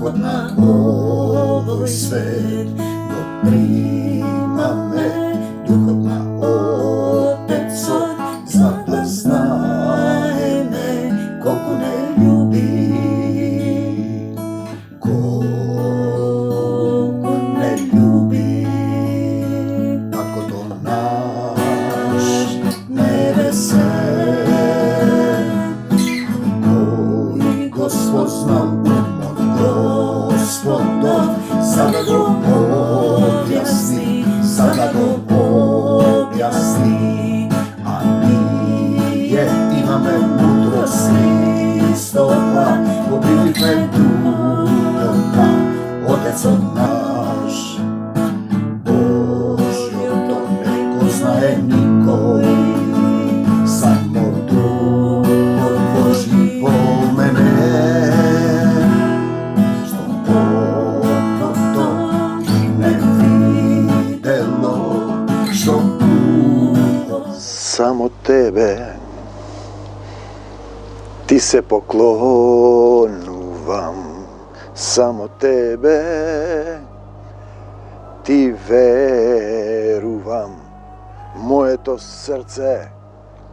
dihot na ovoj svet, dok prima me duhot na Otecov, zna da znaje me koliko ne ljubi, koliko ne ljubi. Tako to naš nebesen, koji Gospod znal umot Gospodov, sada go objasni, sada go objasni, a nije imame mudrosti Hristova, pobiti me duhota, Otecov naš. Božjo to ne poznaje niko, samo Duh Božji po mene, što oko to ne videlo, što uho samo tebe ti se poklonuvam, samo tebe ti veruvam, moje to srce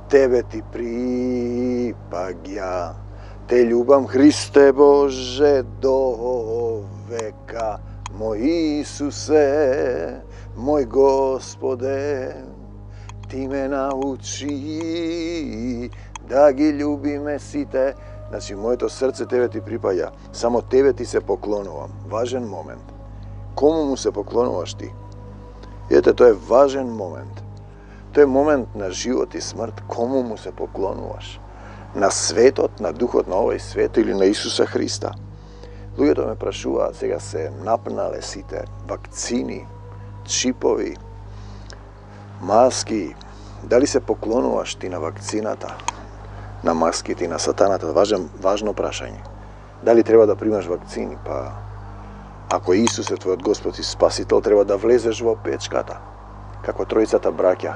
tebe ti pripagja, te ljubam Hriste Bože do veka, moj Isuse, moj Gospode, ti me nauči da gi ljubime site. Znači, moje to srce tebe ti pripaja, samo tebe ti se poklonuvam. Važan moment. Komu mu se poklonuvaš ti? Vidite, to je važan moment. To je moment na život i smrt. Komu mu se poklonuvaš? Na svetot, na duhot, na ovaj svet ili na Isusa Hrista? Ljudje to me prašuva, сега се напнале сите вакцини, чипови, маски. Дали се поклонуваш ти на вакцината, на маските и на сатаната? Важно прашање. Дали треба да примаш вакцини? Па, ако Исус е твојот Господ и Спасител, треба да влезеш во печката, како тројцата браќа,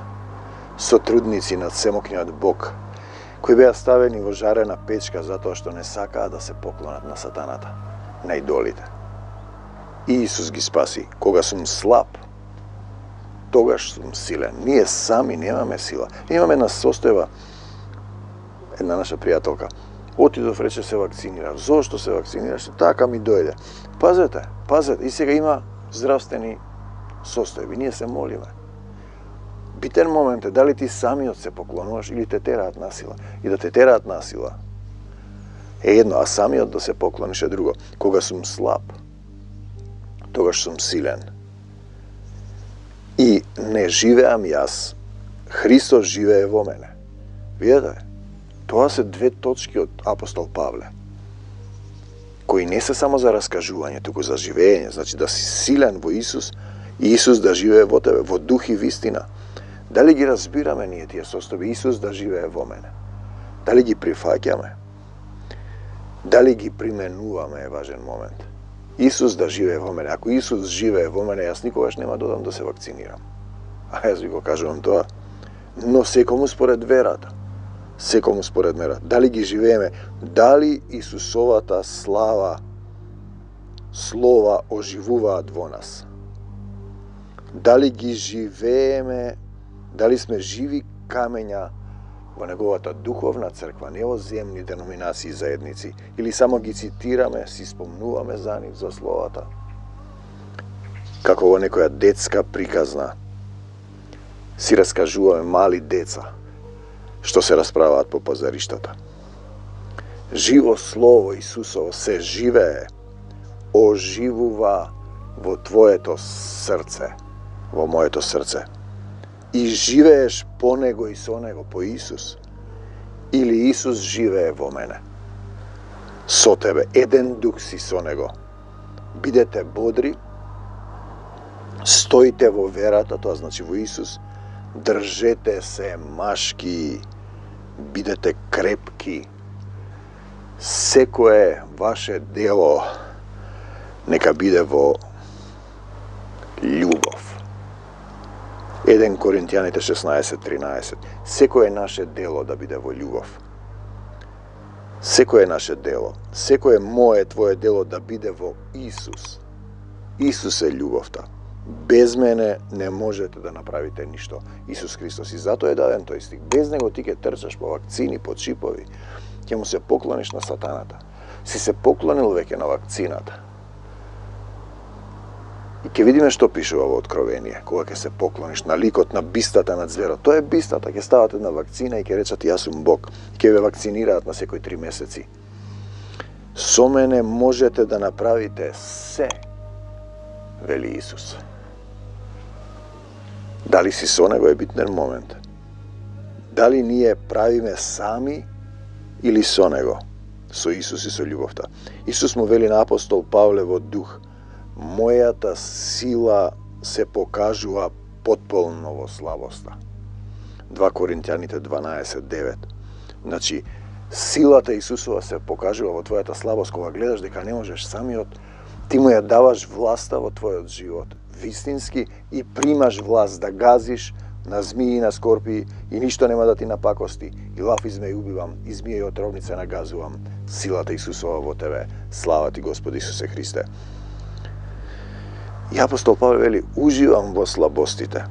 сотрудници на Всемогниот Бог, кои беа ставени во жарена печка затоа што не сакаа да се поклонат на сатаната, на идолите. Исус ги спаси. Кога сум слаб, тогаш сум силен. Ние сами немаме сила. Имаме една состојба, една наша пријателка. Отидов, рече, се вакцинира. Зошто се вакцинираш? Така ми дојде. Пазете, и сега има здравствени состојби. Ние се молиме. Битен момент е дали ти самиот се поклонуваш или те тераат насила. И да те тераат насила е едно, а самиот да се поклониш е друго. Кога сум слаб, тогаш сум силен. И не живеам јас, Христос живее во мене. Видете, тоа се две точки од апостол Павле, кои не се само за раскажување, туку за живење. Значи да си силен во Исус и Исус да живее во тебе, во дух и вистина. Дали ги разбираме ние тие состојби? Исус да живее во мене. Дали ги прифаќаме? Дали ги применуваме е важен момент. Исус да живее во мене. Ако Исус живее во мене, јас никогаш нема да одам да се вакцинирам. А јас ви го кажувам тоа. Но секому според верата. Секому според мера. Дали ги живееме? Дали Исусовата слова оживуваат во нас? Дали ги живееме? Дали сме живи камења во неговата духовна црква, не во земни деноминации и заедници, или само ги цитираме, си спомнуваме за нив, за словата, како во некоја детска приказна си раскажуваме мали деца што се расправаат по позариштата. Живо слово Исусово се живее, оживува во твоето срце, во моето срце. И живееш по него и со него, по Исус. Или Исус живее во мене, со тебе, еден дух си со него. Бидете бодри, стоите во верата, тоа значи во Исус, држете се машки, бидете крепки. Секое ваше дело нека биде во љубов. 1 Коринтијаните 16:13. Секое наше дело да биде во љубов. Секое наше дело, секое мое, твое дело да биде во Исус. Исус е љубовта. Без мене не можете да направите ништо. Исус Христос. И затоа е даден тој стих. Без него ти ќе трчаш по вакцини, по чипови. Ќе му се поклониш на сатаната. Си се поклонил веќе на вакцината. И ќе видиме што пишува во Откровение, кога ќе се поклониш на ликот на бистата на зверот. Тоа е бистата, ќе стават една вакцина и ќе речат јас сум Бог. Ќе ве вакцинираат на секои 3 месеци. Со мене можете да направите се, вели Исус. Дали си со него е битен момент. Дали ние правиме сами или со него, со Исус и со љубовта. Исус му вели на апостол Павле во дух: мојата сила се покажува потполно во слабоста. 2 Коринтјаните 12:9. Значи, силата Исусова се покажува во твојата слабост, кога гледаш дека не можеш самиот, ти му ја даваш власта во твојот живот, вистински, и примаш власт да газиш на змии и на скорпии и ништо нема да ти напакости. И лав и змеј убивам, и змија и отровница нагазувам. Силата Исусова во тебе. Слава ти, Господи Исусе Христе. И апостол Павле вели: уживам во слабостите.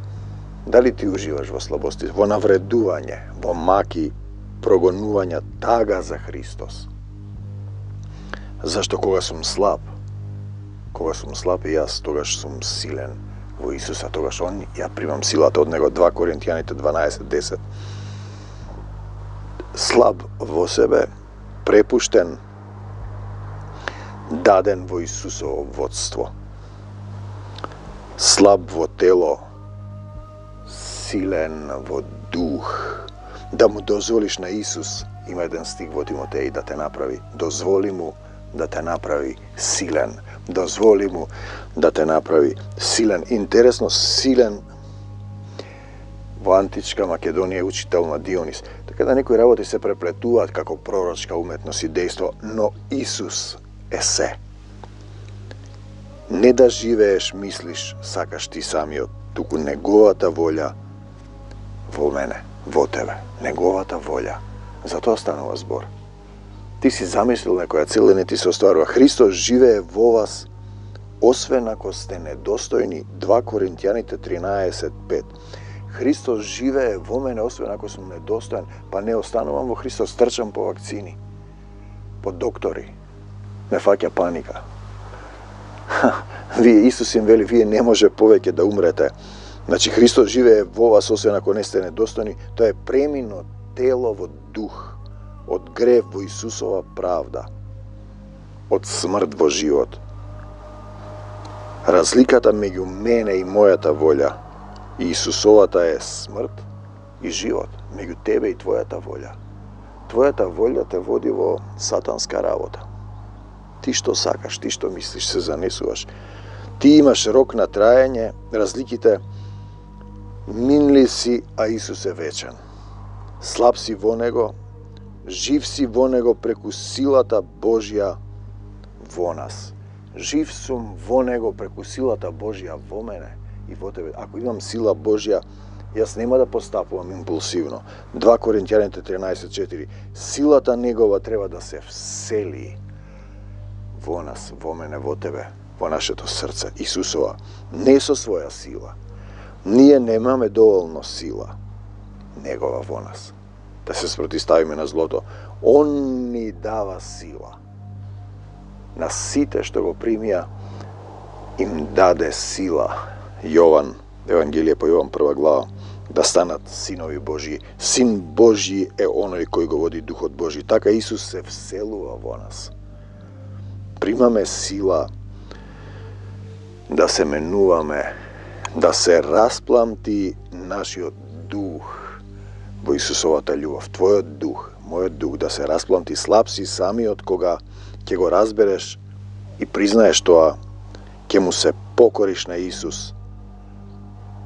Дали ти уживаш во слабостите? Во навредување, во маки, прогонувања, тага за Христос. Зашто кога сум слаб и јас, тогаш сум силен во Исуса, тогаш ја примам силата од него. 2 Коринтјаните 12:10. Слаб во себе, препуштен, даден во Исусово водство. Слаб во тело, силен во дух. Да му дозволиш на Исус, има еден стих во Тимотеј, да те направи. Дозволи му да те направи силен. Дозволи му да те направи силен. Интересно, силен во античка Македонија е учител на Дионис. Така да некои работи се преплетуваат како пророчка уметност и дејство, но Исус е се. Не да живееш, мислиш, сакаш ти самиот, туку неговата волја во мене, во тебе. Неговата волја. За тоа станува збор. Ти си замислил некоја цел и не ти се остварува. Христос живее во вас, освен ако сте недостојни. 2 Коринтјаните 13:5. Христос живее во мене, освен ако сум недостоен. Па не останувам во Христос, трчам по вакцини, по доктори. Ме фаќа паника. Вие, Исус им вели, вие не може повеќе да умрете. Значи, Христос живее во вас, освен ако не сте недостојни. Тоа е премино тело во дух, од грев во Исусова правда, од смрт во живот. Разликата меѓу мене и мојата волја и Исусовата е смрт и живот. Меѓу тебе и твојата волја. Твојата волја те води во сатанска работа. Ти што сакаш, ти што мислиш, се занесуваш. Ти имаш рок на траење, разликите: минли си, а Исус е вечен. Слаб си во него, жив си во него преку силата Божја во нас. Жив сум во него преку силата Божја во мене и во тебе. Ако имам сила Божја, јас нема да постапувам импулсивно. 2 Коринтјаните 13:4. Силата негова треба да се всели во нас, во мене, во тебе, во нашето срце. Исусова, не со своја сила. Ние немаме доволно сила. Негова во нас. Да се спротиставиме на злото. Он ни дава сила. На сите што го примија, им даде сила. Јован, Евангелие по Јован 1 глава, да станат синови Божји. Син Божји е оној кој го води Духот Божји. Така Исус се вселува во нас. Примаме сила да се менуваме, да се распламти нашиот дух во Исусовата љубов. Твојот дух, мојот дух, да се распламти. Слаб си самиот кога ќе го разбереш и признаеш тоа, ќе му се покориш на Исус,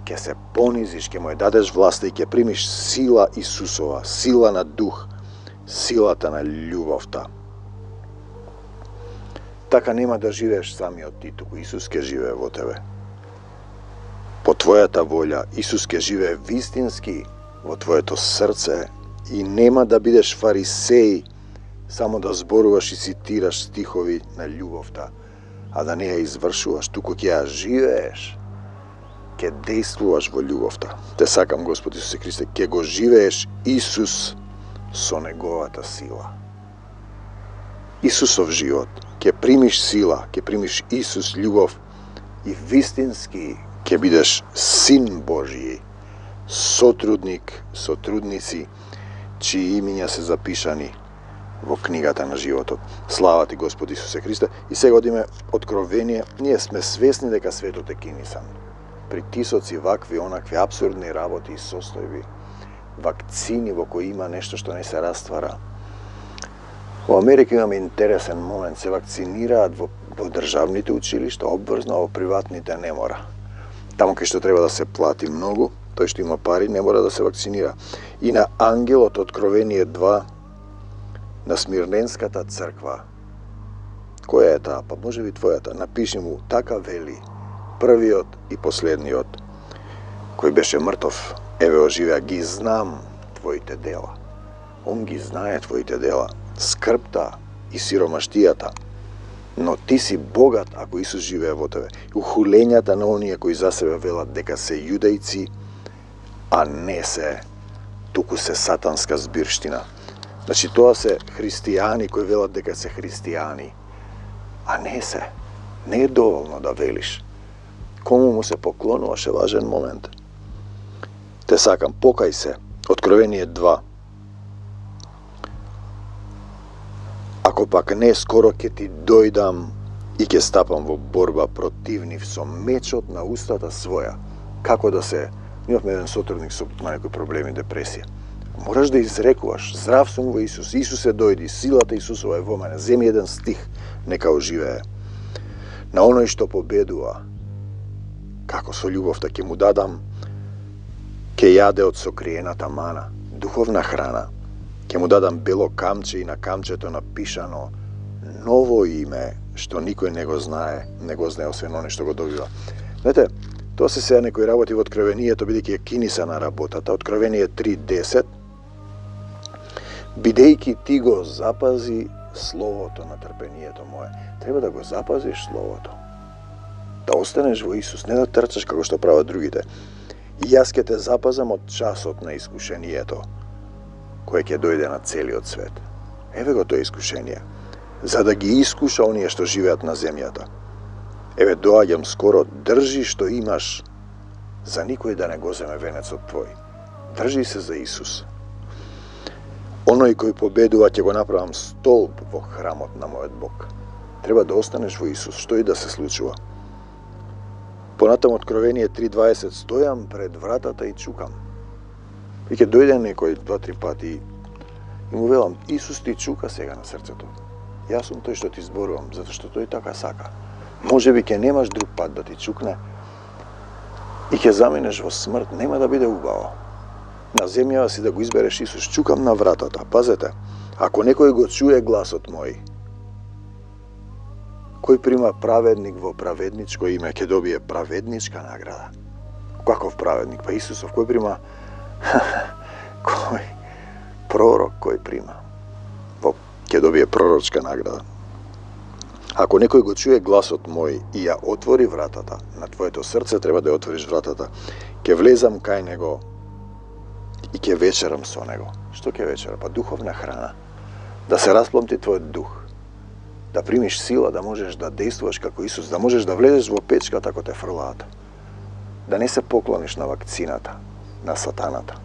ќе се понизиш, ќе му ја дадеш власта и ќе примиш сила Исусова, сила на дух, силата на љубовта. Така нема да живееш самиот ти, туку Исус ќе живее во тебе. По твојата волја, Исус ќе живее вистински во твоето срце и нема да бидеш фарисеј само да зборуваш и цитираш стихови на љубовта, а да не ја извршуваш, туку ќе ја живееш, ќе действуваш во љубовта. Те сакам, Господ Исусе Христе, ќе го живееш Исус со неговата сила. Исусов живот, ќе примиш сила, ќе примиш Исус љубов и вистински ќе бидеш Син Божји, сотрудник, сотрудници, чии имиња се запишани во книгата на животот. Слава ти, Господ Исусе Христе. И сега одиме Откровение. Ние сме свесни дека светот е кинисан. Притисоци, вакви, онакви, абсурдни работи и состојби. Вакцини во кои има нешто што не се раствара. Во Америка имаме интересен момент. Се вакцинираат во државните училишта, обврзно, а во приватните не мора. Таму кај што треба да се плати многу, тој што има пари не мора да се вакцинира. И на ангелот Откровение 2, на Смирненската црква. Која е таа? Па може би твојата. Напиши му, така вели, првиот и последниот, кој беше мртов, еве оживеа, ги знам твоите дела. Он ги знае твоите дела, скрпта и сиромаштијата, но ти си богат ако Исус живее во тебе. Ухулењата на оние кои за себе велат дека се јудајци, а не се, туку се сатанска збирштина. Значи, тоа се христијани кои велат дека се христијани, а не се. Не е доволно да велиш. Кому му се поклонуваш е важен момент. Те сакам, покај се. Откровение 2. Ако пак не, скоро ќе ти дојдам и ќе стапам во борба против нив со мечот на устата своја. Како да се... Имавме еден сотрудник со некои проблеми, депресија. Мораш да изрекуваш, здрав сум во Исус, Исусе дојди, силата Исусова е во мене, земи еден стих, нека оживее. На оној што победува, како со љубовта ќе му дадам, ќе јаде од сокриената мана, духовна храна, ќе му дадам бело камче и на камчето напишано ново име, што никој не го знае освен оној што го добива. Знаете, тоа се сега некои работи во Откровението, бидејќи е кинисана работата, Откровение 3.10, бидејќи ти го запази Словото на трпението мое. Треба да го запазиш Словото. Да останеш во Исус, не да трчаш како што прават другите. И јас ќе те запазам од часот на искушението, кое ќе дојде на целиот свет. Еве го тоа искушение. За да ги искуша оние што живеат на земјата. Еве доаѓам скоро, држи што имаш, за никој да не го земе венецот твој. Држи се за Исус. Оној кој победува ќе го направам столб во храмот на мојот Бог. Треба да останеш во Исус, што и да се случува. Понатаму Откровение 3.20, стојам пред вратата и чукам. И ќе дојде некој 2-3 пати и му велам, Исус ти чука сега на срцето. Јас сум тој што ти зборувам, затоа што тој така сака. Може би ќе немаш друг пат да ти чукне и ќе заминеш во смрт, нема да биде убаво. На земјава си да го избереш Исус, чукам на вратата. Пазете, ако некој го чуе гласот мој, кој прима праведник во праведничко име, ќе добие праведничка награда. Каков праведник? Па Исусов. Кој прима? Кој? Пророк кој прима? Ќе добие пророчка награда. Ако некој го чуе гласот мој и ја отвори вратата, на твоето срце треба да ја отвориш вратата, ќе влезам кај него и ќе вечерам со него. Што ќе вечера? Па духовна храна. Да се распломти твојот дух. Да примиш сила, да можеш да действуваш како Исус, да можеш да влезеш во печката ако те фрлаат. Да не се поклониш на вакцината, на сатаната.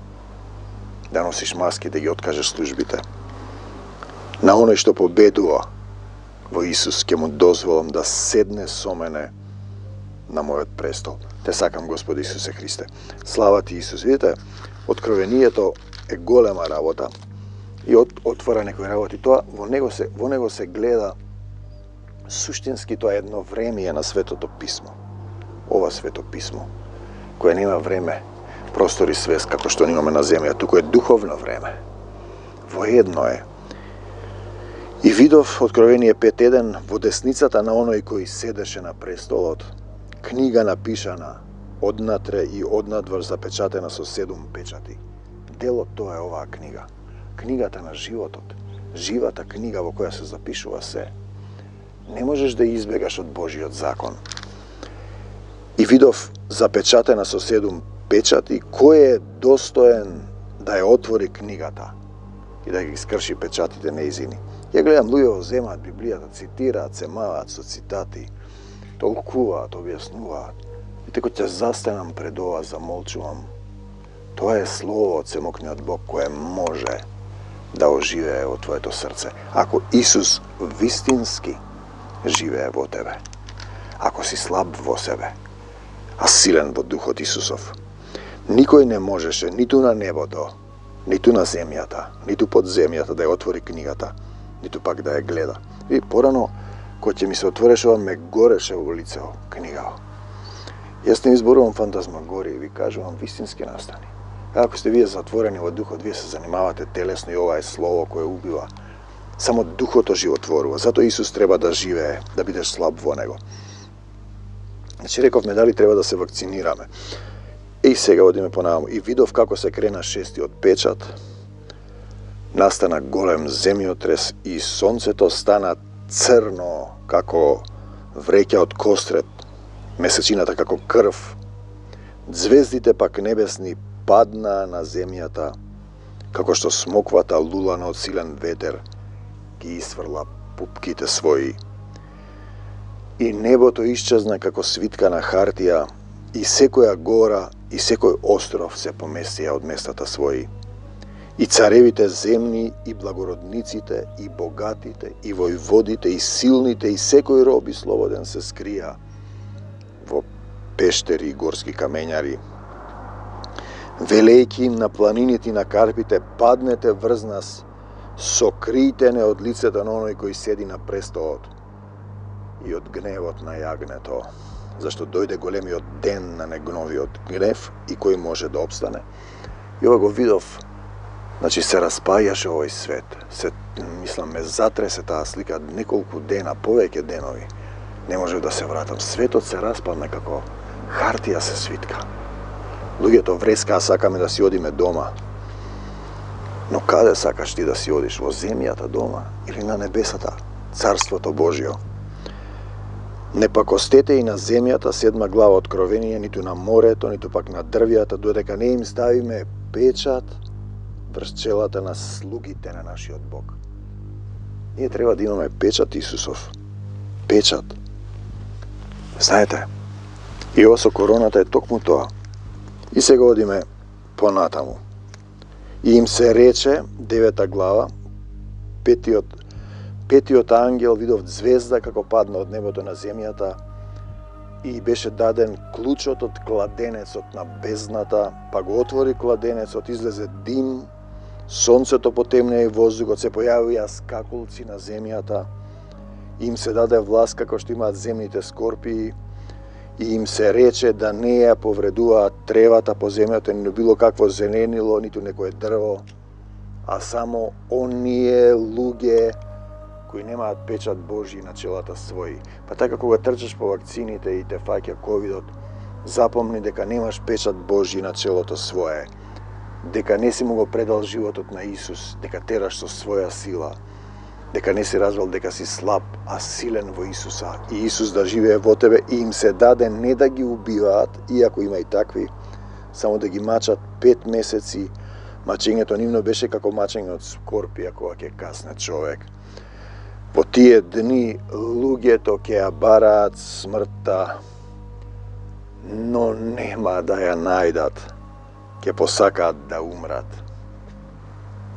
Да носиш маски, да ги откажеш службите. На оној што победува во Исус ќе му дозволам да седне со мене на мојот престол. Те сакам, Господи Исусе Христе. Слава ти, Исус. Видите, Откровението е голема работа и отвора некои работи. Тоа во него се гледа суштински, тоа е едно време на Светото Писмо. Ова Свето Писмо, кое нема време, простор и свест како што имаме на земја, туку е духовно време. Воедно е. И видов, Откровение 5.1, во десницата на оној кој седеше на престолот, книга напишана, однатре и однадвор запечатена со 7 печати. Делот тоа е оваа книга. Книгата на животот. живата книга во која се запишува се. Не можеш да избегаш од Божиот закон. И видов запечатена со 7 печати, кој е достоен да ја отвори книгата и да ги скрши печатите неизини. Ја гледам, луѓе земаат Библијата, цитираат, се маваат со цитати, толкуваат, објаснуваат. И теко ќе застанам пред ова, замолчувам. Тоа е слово од Семокниот Бог кое може да оживее во твоето срце. Ако Исус вистински живее во тебе, ако си слаб во себе, а силен во Духот Исусов, никој не можеше ниту на небото, ниту на земјата, ниту под земјата да ја отвори книгата, ниту пак да ја гледа. И порано, кој ќе ми се отвореше, ова ме гореше во лицето книга. Јас не изборувам фантазмагории, ви кажувам вистински настани. Ако сте вие затворени во духот, вие се занимавате телесно и ова е слово кое убива. Само духот оживотворува. Зато Исус треба да живее, да бидеш слаб во него. Значи рековме дали треба да се вакцинираме. И сега одиме понаваму. И видов како се крена 6-тиот печат. Настана голем земјотрес и сонцето стана црно како вреќа од кострет, месечината како крв. Звездите пак небесни падна на земјата, како што смоквата лулана од силен ветер ги исфрла пупките своји. И небото исчезна како свитка на хартија, и секоја гора и секој остров се поместија од местата своји. И царевите земни, и благородниците, и богатите, и војводите, и силните, и секој роб и слободен се скрија во пештери и горски камењари. Велејки им на планините и на карпите, паднете врз нас, сокријте не од лицето на оној кој седи на престолот и од гневот на јагнето, зашто дојде големиот ден на неговиот гнев и кој може да обстане. И ова го видов, значи се распајаше овој свет. Мислам, ме затресе таа слика неколку дена, повеќе денови. Не можев да се вратам. Светот се распадна како хартија се свитка. Луѓето врескаа, сакаме да си одиме дома. Но каде сакаш ти да си одиш? Во земјата дома или на небесата? Царството Божјо. Не пакостете и на земјата 7 глава Откровение, ниту на морето, ниту пак на дрвјата, додека не им ставиме печат врз челата на слугите на нашиот Бог. Ние треба да имаме печат Исусов. Печат. Знаете, и ова со короната е токму тоа. И сега одиме понатаму. И им се рече, 9 глава, петиот ангел видов звезда како падна од небото на земјата и беше даден клучот од кладенецот на бездната, па го отвори кладенецот, излезе дим, сонцето потемне и воздухот, се појавија скакулци на земјата, им се даде власт како што имаат земните скорпии, и им се рече да не ја повредуваат тревата по земјата, ниту било какво зеленило, ниту некое дрво, а само оние луѓе кои немаат печат Божји на челата своји. Па така кога трчаш по вакцините и те фаќа ковидот, запомни дека немаш печат Божји на челото свое, дека не си му го предал животот на Исус, дека тераш со своја сила, дека не си разбрал дека си слаб, а силен во Исуса, и Исус да живее во тебе, и им се даде не да ги убиваат, иако има и такви, само да ги мачат 5 месеци. Мачењето нивно беше како мачење од скорпија кога ќе касне човек. Во тие дни луѓето ќе ја бараат смртта, но нема да ја најдат. Ќе посакаат да умрат,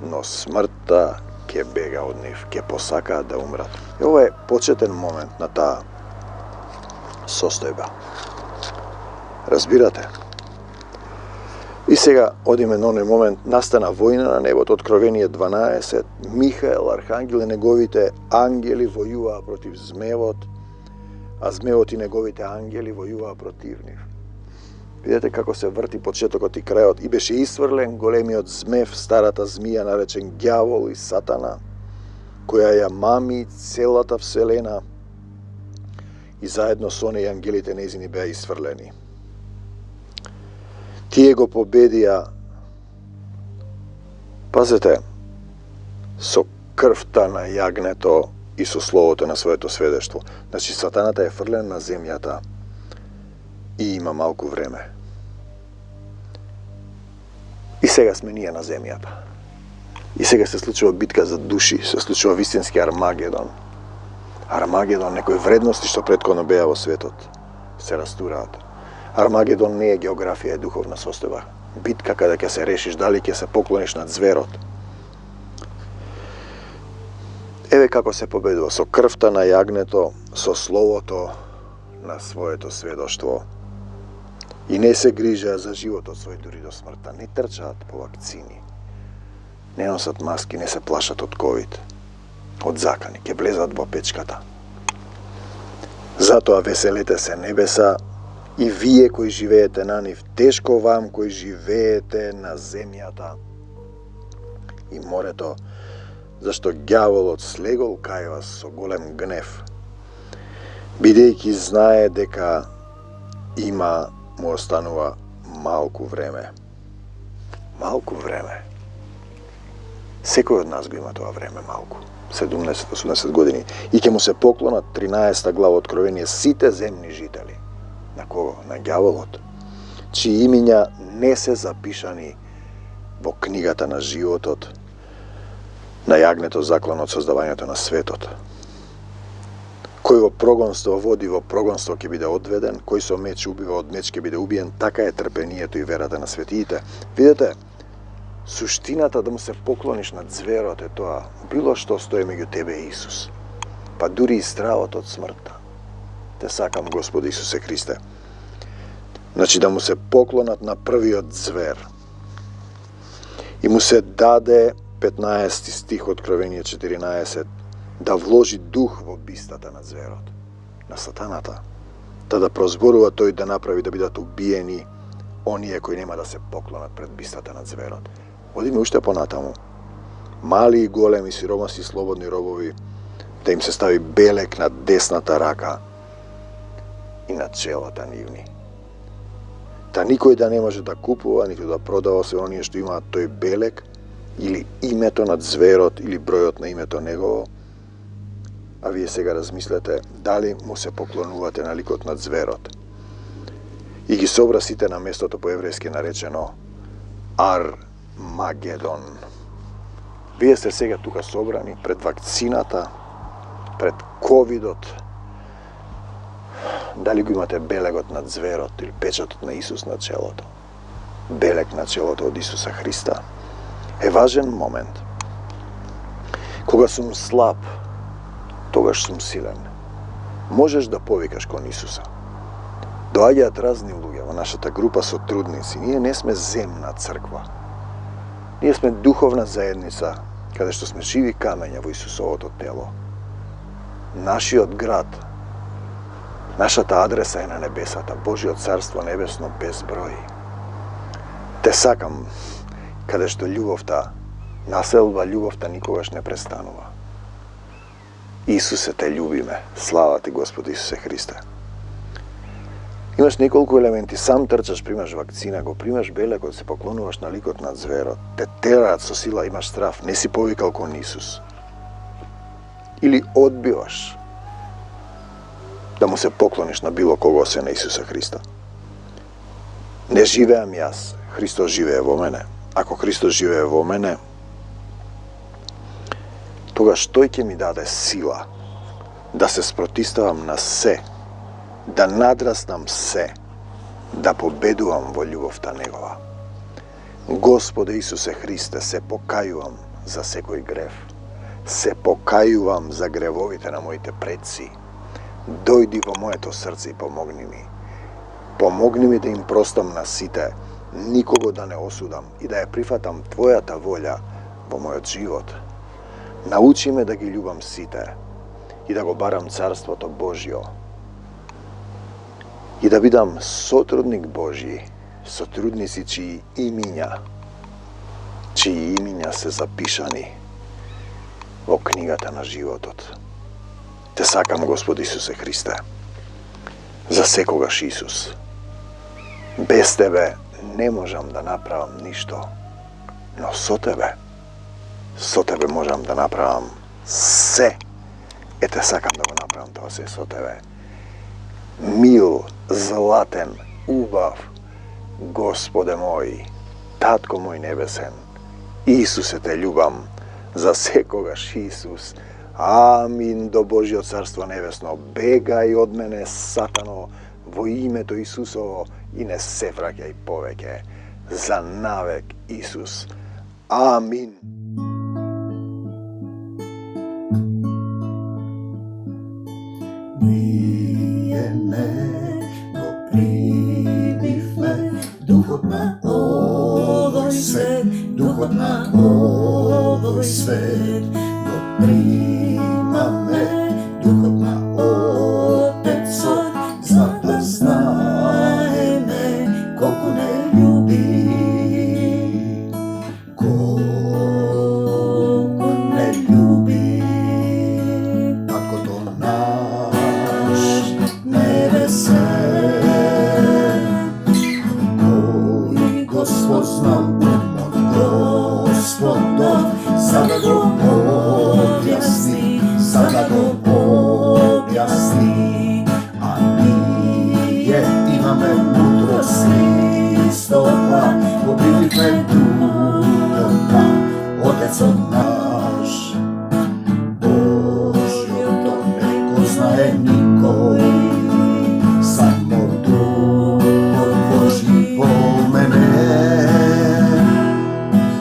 но смртта ќе бега од нив, ќе посакаат да умрат. И ова е почетен момент на таа состојба. Разбирате? И сега одиме на оној момент, настана војна на небото, Откровение 12, Михаел, архангел и неговите ангели војуваа против змевот, а змевот и неговите ангели војуваа против нив. Видете како се врти почетокот и крајот. И беше исфрлен големиот змев, старата змија, наречен ѓавол и сатана, која ја мами целата вселена, и заедно со неј ангелите нејзини беа исфрлени. Тие го победија, пазете, со крвта на јагнето и со словото на своето сведештво. Значи, сатаната е фрлен на земјата и има малку време. И сега сме ние на земјата. И сега се случува битка за души, се случува вистински Армагедон. Армагедон, некои вредности што претходно беа во светот, се растураат. Армагедон не е географија, е духовна состојба. Битка каде ќе се решиш дали ќе се поклониш на зверот. Еве како се победува, со крвта на јагнето, со словото на своето сведоштво. И не се грижаа за животот свој дури до смртта. Не трчаат по вакцини. Не носат маски, не се плашат од ковид. Од закани, ќе влезат во печката. Затоа веселете се небеса и вие кои живеете на нив, тешко вам кои живеете на земјата и морето, зашто ѓаволот слегол кај вас со голем гнев, бидејќи знае дека му останува малку време. Малку време. Секој од нас го има тоа време малку. 17-18 години. И ќе му се поклонат 13 глава Откровение сите земни жители. На кого? На ѓаволот. Чии имиња не се запишани во книгата на животот, на јагнето заклан од создавањето на светот. Кој во прогонство води, во прогонство ќе биде одведен, кој со меч убива, од меч ќе биде убиен, така е трпението и верата на светиите. Видете, суштината да му се поклониш на зверот е тоа, било што стои меѓу тебе и Исус, па дури и стравот од смртта. Те сакам, Господи Исусе Христе. Значи да му се поклонат на првиот звер. И му се даде 15 стих Откровение 14, да вложи дух во бистата на зверот, на сатаната, да прозборува тој да направи да бидат убиени оние кои нема да се поклонат пред бистата на зверот. Одиме уште понатаму. Мали и големи, сиромаси и слободни робови, да им се стави белек на десната рака и на челата нивни. Та никој да не може да купува, ниту да продава се оние што имаат тој белек, или името на зверот, или бројот на името негово. А вие сега размислете, дали му се поклонувате на ликот на зверот. И ги собра сите на местото по еврејски наречено Армагедон. Вие сте сега тука собрани пред вакцината, пред ковидот. Дали го имате белегот на зверот или печатот на Исус на челото? Белег на челото од Исуса Христа. Е важен момент. Кога сум слаб, тогаш сум силен. Можеш да повикаш кон Исуса. Доаѓаат разни луѓе во нашата група со трудници. Ние не сме земна црква. Ние сме духовна заедница, каде што сме живи камења во Исусовото тело. Нашиот град, нашата адреса е на небесата, Божиот царство небесно без број. Те сакам, каде што љубовта населва, љубовта никогаш не престанува. Исусе, те љубиме. Слава ти, Господи Исусе Христе. Имаш неколку елементи, сам трчаш, примаш вакцина, го примаш белекот, се поклонуваш на ликот на зверот, те тераат со сила, имаш страв, не си повикал кон Исус. Или одбиваш да му се поклониш на било кого се на Исуса Христа. Не живеам јас, Христос живее во мене. Ако Христос живее во мене, тогаш тој ќе ми даде сила да се спротиставам на се, да надраснам се, да победувам во љубовта Негова. Господе Исусе Христе, се покајувам за секој грев. Се покајувам за гревовите на моите предци. Дојди во моето срце и помогни ми. Помогни ми да им простам на сите, никого да не осудам и да ја прифатам Твојата волја во мојот живот. Научи ме да ги љубам сите и да го барам Царството Божјо. И да бидам сотрудник Божји, сотрудници чии имиња се запишани во книгата на животот. Те сакам, Господи Исусе Христе, за секогаш Исус. Без Тебе не можам да направам ништо, но со Тебе со тебе можам да направам се. Ете, сакам да го направам тоа се со тебе. Мил, златен, убав, Господе мој, Татко мој небесен, Исусе те љубам, за секогаш Исус. Амин, до Божјо царство небесно. Бегај од мене, сатано, во името Исусово и не се враќај повеќе. За навек, Исус. Амин. Ние не го примивме духот на овој свет, духот на овој свет го примаме, духот на Отецот, за да знаеме колку не љуби, колку не љуби Таткото наш небесен, кој го спознал умот Господов, за да го објасни, за да го објасни. А ние имаме мудрост Христова, го примивме духот на Отецот наш. Божјото не го знае никој, само Духот Божји во мене,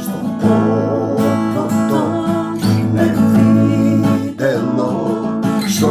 што окото и не видело, што